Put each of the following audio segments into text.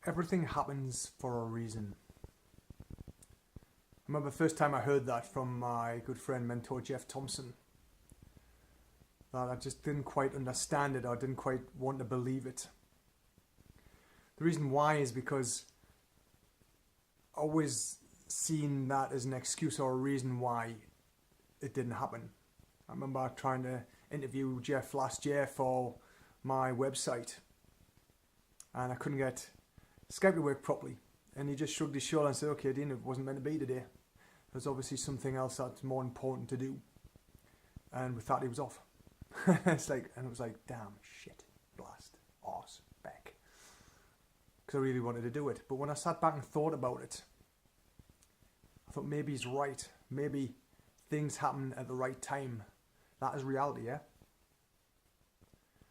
Everything happens for a reason. I remember the first time I heard that from my good friend, mentor Jeff Thompson, that I just didn't quite understand it or didn't quite want to believe it. The reason why is because I always seen that as an excuse or a reason why it didn't happen. I remember trying to interview Jeff last year for my website and I couldn't get Skype to work properly, and he just shrugged his shoulder and said, okay Dean, it wasn't meant to be today. There's obviously something else that's more important to do. And with that he was off. And it was like, damn, shit, blast, arse, back. Because I really wanted to do it. But when I sat back and thought about it, I thought maybe he's right. Maybe things happen at the right time. That is reality, yeah?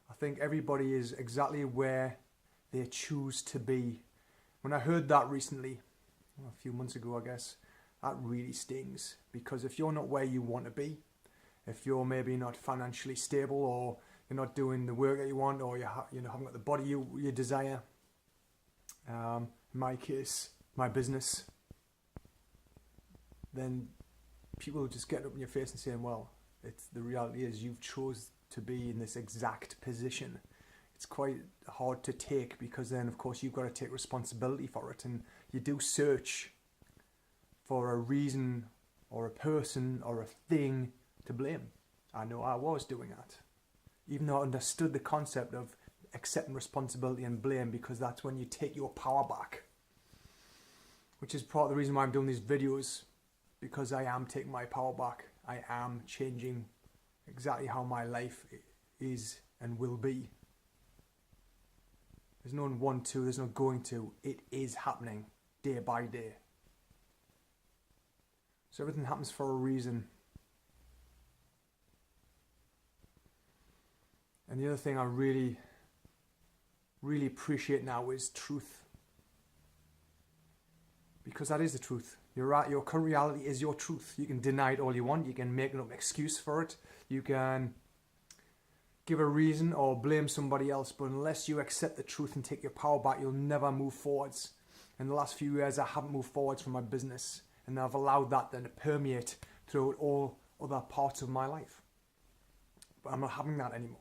I think everybody is exactly where they choose to be. When I heard that recently, a few months ago I guess, that really stings. Because if you're not where you want to be, if you're maybe not financially stable, or you're not doing the work that you want, or you haven't got the body you desire, in my case, my business, then people just get up in your face and saying, well, the reality is you've chose to be in this exact position. It's quite hard to take, because then of course you've got to take responsibility for it, and you do search for a reason or a person or a thing to blame. I know I was doing that, even though I understood the concept of accepting responsibility and blame, because that's when you take your power back, which is part of the reason why I'm doing these videos, because I am taking my power back. I am changing exactly how my life is and will be. There's no want to, there's no going to. It is happening day by day. So everything happens for a reason. And the other thing I really, really appreciate now is truth. Because that is the truth. Your current reality is your truth. You can deny it all you want. You can make an excuse for it. You can give a reason or blame somebody else, but unless you accept the truth and take your power back, you'll never move forwards. In the last few years, I haven't moved forwards from my business, and I've allowed that then to permeate throughout all other parts of my life. But I'm not having that anymore.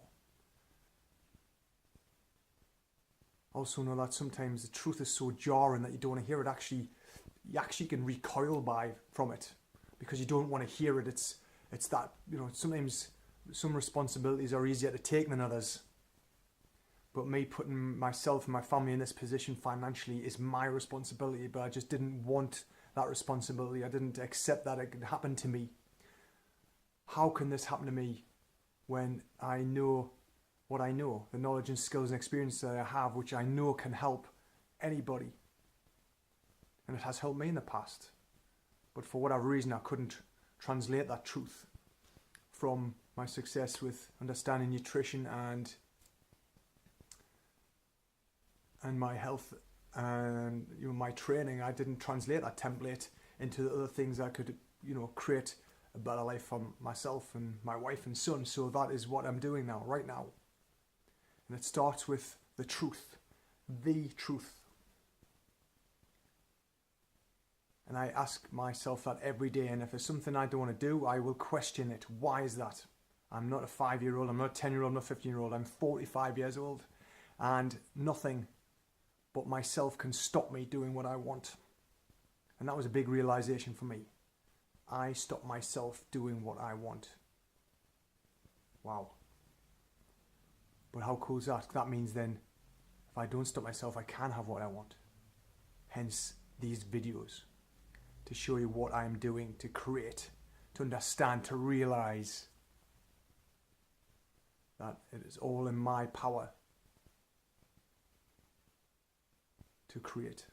I also know that sometimes the truth is so jarring that you don't want to hear it. You actually can recoil from it because you don't want to hear it. It's that, sometimes some responsibilities are easier to take than others. But me putting myself and my family in this position financially is my responsibility, but I just didn't want that responsibility. I didn't accept that it could happen to me. How can this happen to me when I know what I know, the knowledge and skills and experience that I have, which I know can help anybody? And it has helped me in the past. But for whatever reason, I couldn't translate that truth from my success with understanding nutrition and my health and my training. I didn't translate that template into the other things I could create a better life for myself and my wife and son. So that is what I'm doing now, right now. And it starts with the truth. The truth. And I ask myself that every day, and if there's something I don't want to do, I will question it. Why is that? I'm not a 5-year-old, I'm not a 10-year-old, I'm not a 15-year-old, I'm 45 years old, and nothing but myself can stop me doing what I want. And that was a big realization for me. I stopped myself doing what I want. Wow. But how cool is that? That means then, if I don't stop myself, I can have what I want. Hence these videos, to show you what I'm doing, to create, to understand, to realize that it is all in my power to create.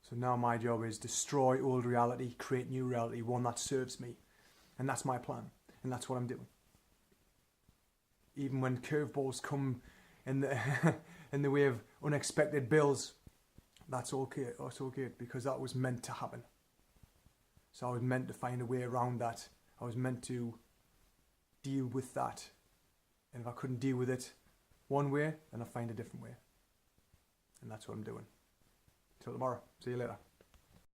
So now my job is destroy old reality, create new reality, one that serves me. And that's my plan, and that's what I'm doing. Even when curveballs come in the in the way of unexpected bills, that's okay. That's okay, because that was meant to happen. So I was meant to find a way around that. I was meant to deal with that. And if I couldn't deal with it one way, then I'll find a different way. and that's what I'm doing. Till tomorrow. See you later.